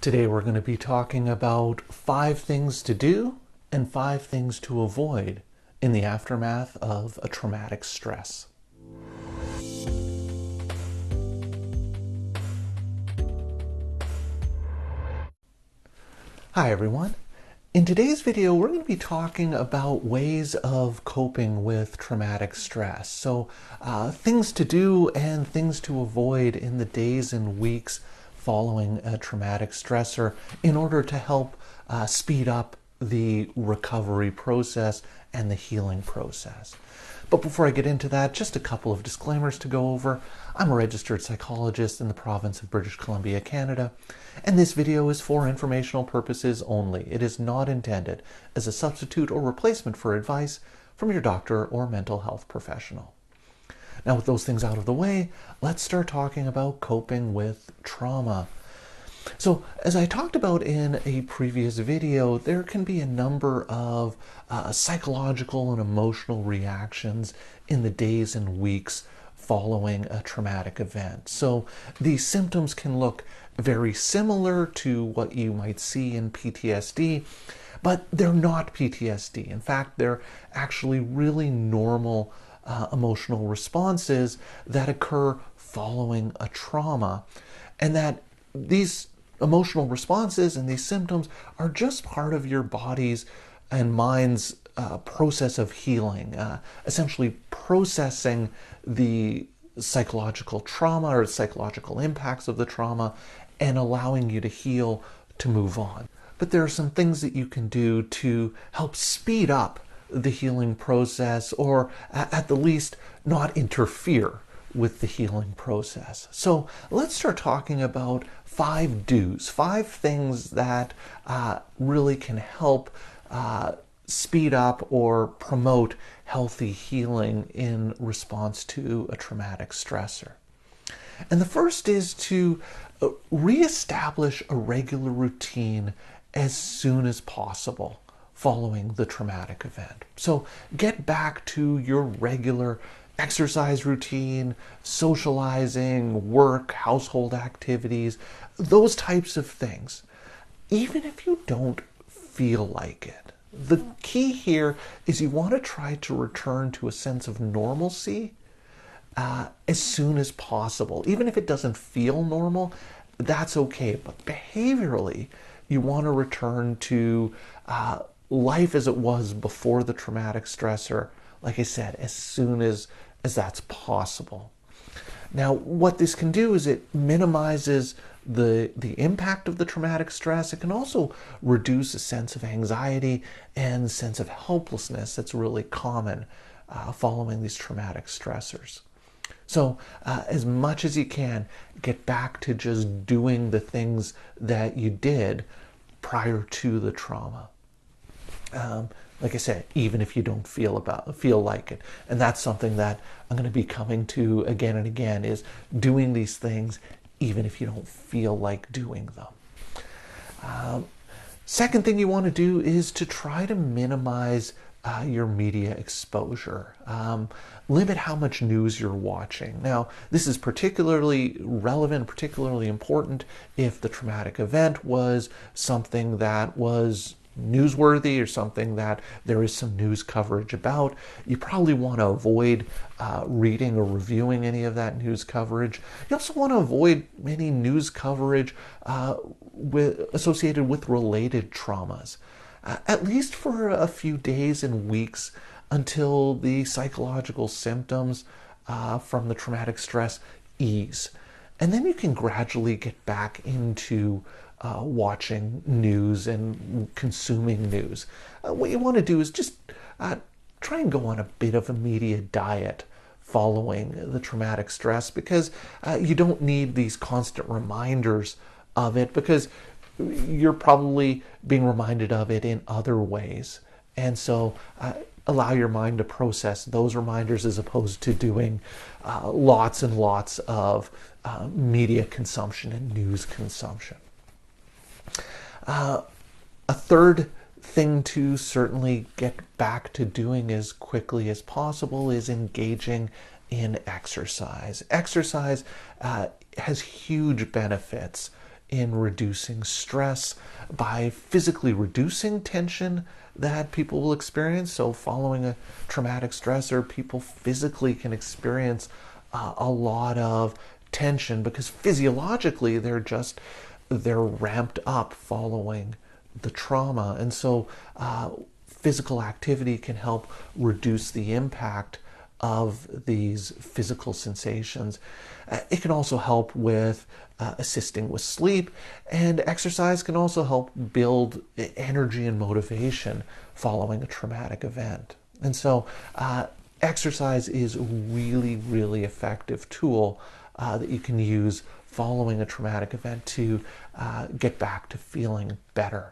Today we're going to be talking about 5 things to do and 5 things to avoid in the aftermath of a traumatic stress. Hi everyone. In today's video, we're going to be talking about ways of coping with traumatic stress. So things to do and things to avoid in the days and weeks following a traumatic stressor in order to help speed up the recovery process and the healing process. But before I get into that, just a couple of disclaimers to go over. I'm a registered psychologist in the province of British Columbia, Canada, and this video is for informational purposes only. It is not intended as a substitute or replacement for advice from your doctor or mental health professional. Now, with those things out of the way, let's start talking about coping with trauma. So, as I talked about in a previous video, there can be a number of psychological and emotional reactions in the days and weeks following a traumatic event. So, these symptoms can look very similar to what you might see in PTSD, but they're not PTSD. In fact, they're actually really normal emotional responses that occur following a trauma, and that these emotional responses and these symptoms are just part of your body's and mind's process of healing, essentially processing the psychological trauma or psychological impacts of the trauma and allowing you to heal, to move on. But there are some things that you can do to help speed up the healing process, or at the least not interfere with the healing process. So let's start talking about 5 do's, 5 things that really can help speed up or promote healthy healing in response to a traumatic stressor. And the first is to reestablish a regular routine as soon as possible following the traumatic event. So get back to your regular exercise routine, socializing, work, household activities, those types of things, even if you don't feel like it. The key here is you want to try to return to a sense of normalcy as soon as possible. Even if it doesn't feel normal, that's okay. But behaviorally, you want to return to life as it was before the traumatic stressor, like I said, as soon as that's possible. Now, what this can do is it minimizes the impact of the traumatic stress. It can also reduce a sense of anxiety and sense of helplessness that's really common following these traumatic stressors. So as much as you can, get back to just doing the things that you did prior to the trauma. Like I said, even if you don't feel like it. And that's something that I'm going to be coming to again and again, is doing these things even if you don't feel like doing them. Second thing you want to do is to try to minimize your media exposure. Limit how much news you're watching. Now, this is particularly relevant, particularly important if the traumatic event was something that was newsworthy or something that there is some news coverage about. You probably want to avoid reading or reviewing any of that news coverage. You also want to avoid any news coverage associated with related traumas, at least for a few days and weeks until the psychological symptoms from the traumatic stress ease. And then you can gradually get back into watching news and consuming news. What you want to do is just try and go on a bit of a media diet following the traumatic stress, because you don't need these constant reminders of it, because you're probably being reminded of it in other ways. And so allow your mind to process those reminders as opposed to doing lots and lots of media consumption and news consumption. A third thing to certainly get back to doing as quickly as possible is engaging in exercise. Exercise has huge benefits in reducing stress by physically reducing tension that people will experience. So following a traumatic stressor, people physically can experience a lot of tension because physiologically they're ramped up following the trauma. And so physical activity can help reduce the impact of these physical sensations. It can also help with assisting with sleep, and exercise can also help build energy and motivation following a traumatic event. And so exercise is a really, really effective tool that you can use following a traumatic event to get back to feeling better.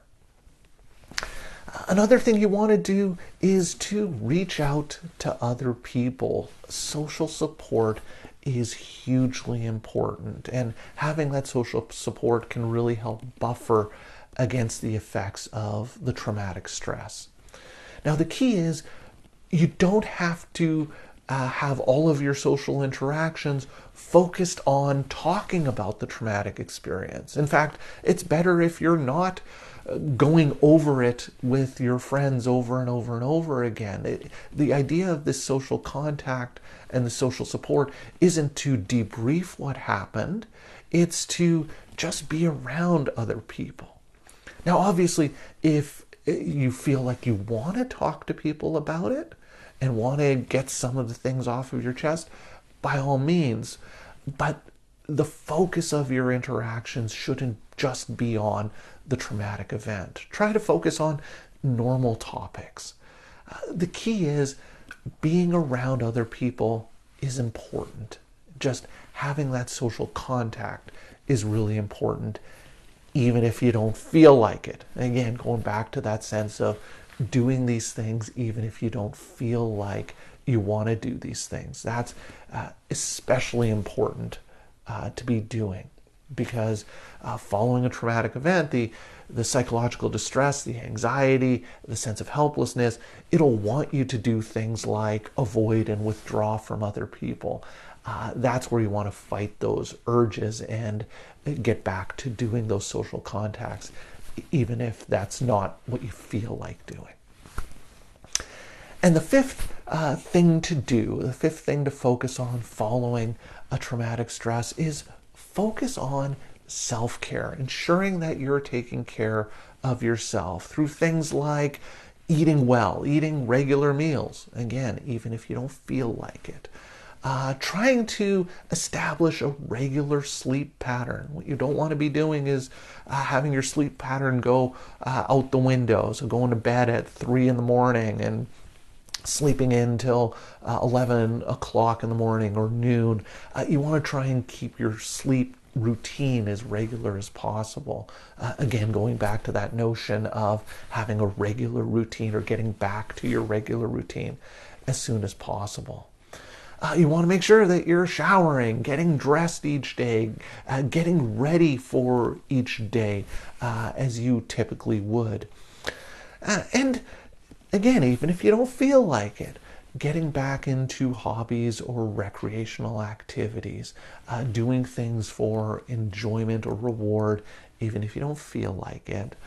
Another thing you want to do is to reach out to other people. Social support is hugely important, and having that social support can really help buffer against the effects of the traumatic stress. Now, the key is you don't have to have all of your social interactions focused on talking about the traumatic experience. In fact, it's better if you're not going over it with your friends over and over and over again. The idea of this social contact and the social support isn't to debrief what happened, it's to just be around other people. Now, obviously, if you feel like you want to talk to people about it and want to get some of the things off of your chest, by all means, but the focus of your interactions shouldn't just be on the traumatic event. Try to focus on normal topics. The key is being around other people is important. Just having that social contact is really important, even if you don't feel like it. Again, going back to that sense of doing these things even if you don't feel like you want to do these things. That's especially important to be doing, because following a traumatic event, the psychological distress, the anxiety, the sense of helplessness, it'll want you to do things like avoid and withdraw from other people. That's where you want to fight those urges and get back to doing those social contacts, even if that's not what you feel like doing. And the fifth thing to do, the fifth thing to focus on following a traumatic stress is focus on self-care, ensuring that you're taking care of yourself through things like eating well, eating regular meals, again, even if you don't feel like it. Trying to establish a regular sleep pattern. What you don't want to be doing is having your sleep pattern go out the window. So going to bed at 3 in the morning and sleeping in till 11 o'clock in the morning or noon. You want to try and keep your sleep routine as regular as possible. Again, going back to that notion of having a regular routine or getting back to your regular routine as soon as possible. You want to make sure that you're showering, getting dressed each day, getting ready for each day as you typically would. And again, even if you don't feel like it, getting back into hobbies or recreational activities, doing things for enjoyment or reward, even if you don't feel like it,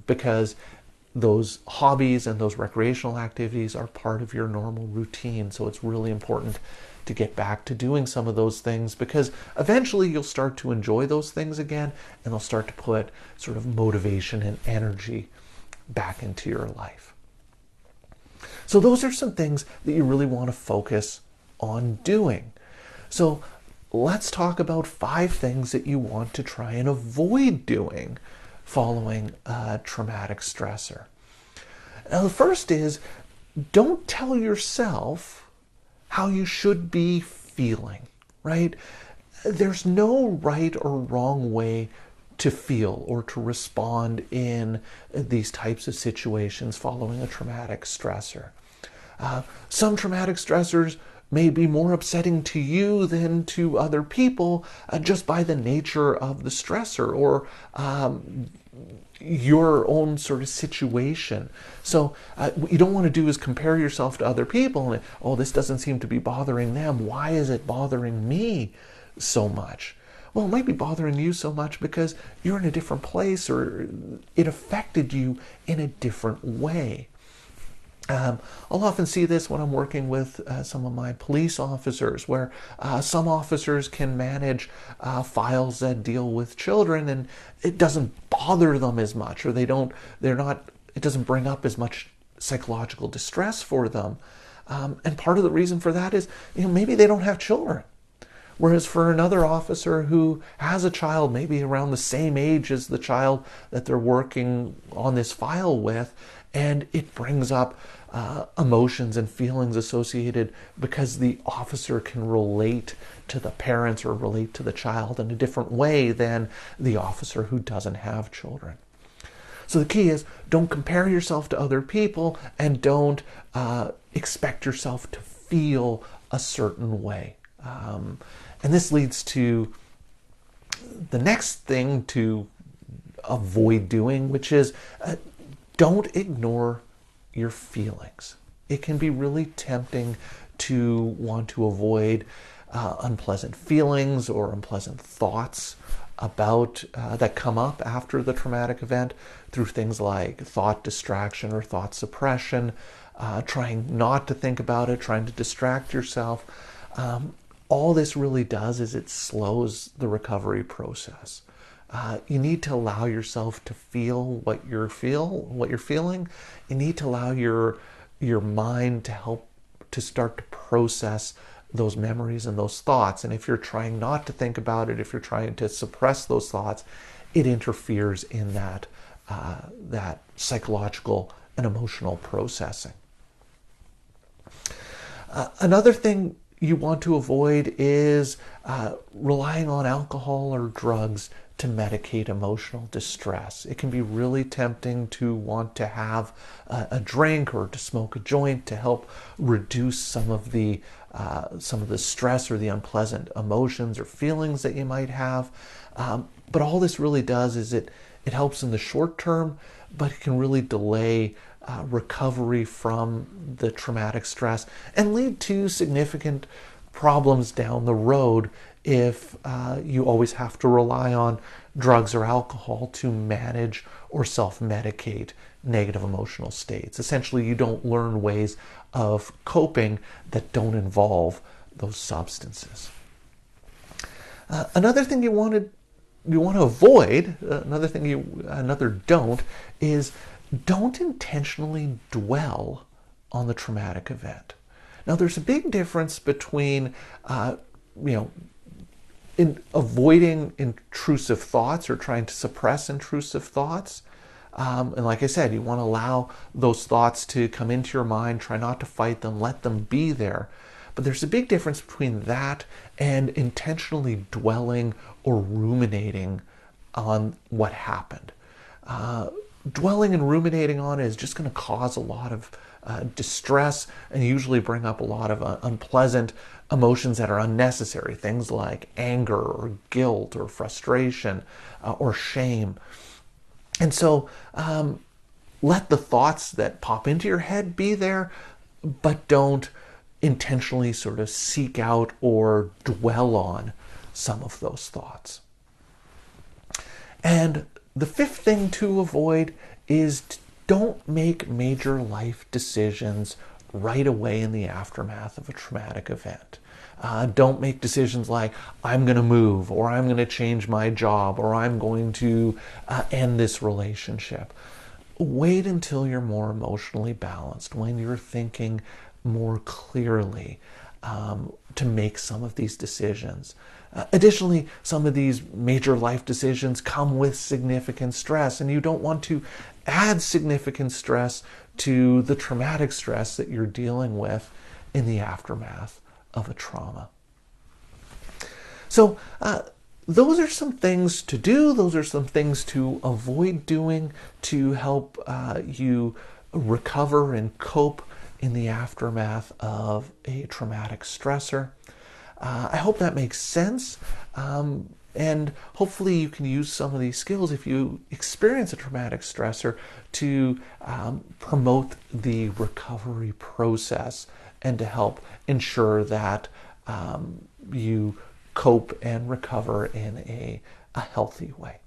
because those hobbies and those recreational activities are part of your normal routine. So it's really important to get back to doing some of those things, because eventually you'll start to enjoy those things again, and they'll start to put sort of motivation and energy back into your life. So those are some things that you really want to focus on doing. So let's talk about 5 things that you want to try and avoid doing following a traumatic stressor. Now, the first is, don't tell yourself how you should be feeling, right? There's no right or wrong way to feel or to respond in these types of situations following a traumatic stressor. Some traumatic stressors may be more upsetting to you than to other people just by the nature of the stressor or your own sort of situation. So what you don't want to do is compare yourself to other people and, oh, this doesn't seem to be bothering them. Why is it bothering me so much? Well, it might be bothering you so much because you're in a different place or it affected you in a different way. I'll often see this when I'm working with some of my police officers, where some officers can manage files that deal with children, and it doesn't bother them as much, or it doesn't bring up as much psychological distress for them. And part of the reason for that is, maybe they don't have children. Whereas for another officer who has a child maybe around the same age as the child that they're working on this file with, and it brings up emotions and feelings associated because the officer can relate to the parents or relate to the child in a different way than the officer who doesn't have children. So the key is, don't compare yourself to other people, and don't expect yourself to feel a certain way. And this leads to the next thing to avoid doing, which is don't ignore your feelings. It can be really tempting to want to avoid unpleasant feelings or unpleasant thoughts about that come up after the traumatic event through things like thought distraction or thought suppression, trying not to think about it, trying to distract yourself. All this really does is it slows the recovery process. You need to allow yourself to feel what you're feeling. You need to allow your mind to start to process those memories and those thoughts. And if you're trying not to think about it, if you're trying to suppress those thoughts, it interferes in that psychological and emotional processing. Another thing you want to avoid is relying on alcohol or drugs to medicate emotional distress. It can be really tempting to want to have a drink or to smoke a joint to help reduce some of the stress or the unpleasant emotions or feelings that you might have. But all this really does is it helps in the short term, but it can really delay recovery from the traumatic stress and lead to significant problems down the road if you always have to rely on drugs or alcohol to manage or self-medicate negative emotional states. Essentially, you don't learn ways of coping that don't involve those substances. Another thing you want to avoid, another don't, is don't intentionally dwell on the traumatic event. Now, there's a big difference between, in avoiding intrusive thoughts or trying to suppress intrusive thoughts. And like I said, you want to allow those thoughts to come into your mind, try not to fight them, let them be there. But there's a big difference between that and intentionally dwelling or ruminating on what happened. Dwelling and ruminating on it is just going to cause a lot of distress and usually bring up a lot of unpleasant emotions that are unnecessary. Things like anger or guilt or frustration or shame. And so let the thoughts that pop into your head be there, but don't intentionally sort of seek out or dwell on some of those thoughts. And the fifth thing to avoid is don't make major life decisions right away in the aftermath of a traumatic event. Don't make decisions like, I'm going to move, or I'm going to change my job, or I'm going to end this relationship. Wait until you're more emotionally balanced, when you're thinking more clearly to make some of these decisions. Additionally, some of these major life decisions come with significant stress, and you don't want to add significant stress to the traumatic stress that you're dealing with in the aftermath of a trauma. So those are some things to do. Those are some things to avoid doing to help you recover and cope in the aftermath of a traumatic stressor. I hope that makes sense. And hopefully you can use some of these skills if you experience a traumatic stressor to promote the recovery process and to help ensure that you cope and recover in a healthy way.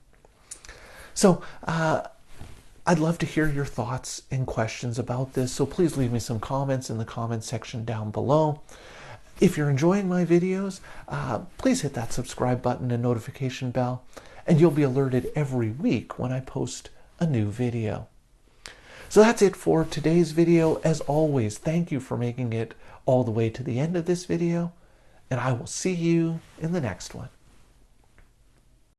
So I'd love to hear your thoughts and questions about this, so please leave me some comments in the comments section down below. If you're enjoying my videos, please hit that subscribe button and notification bell, and you'll be alerted every week when I post a new video. So that's it for today's video. As always, thank you for making it all the way to the end of this video, and I will see you in the next one.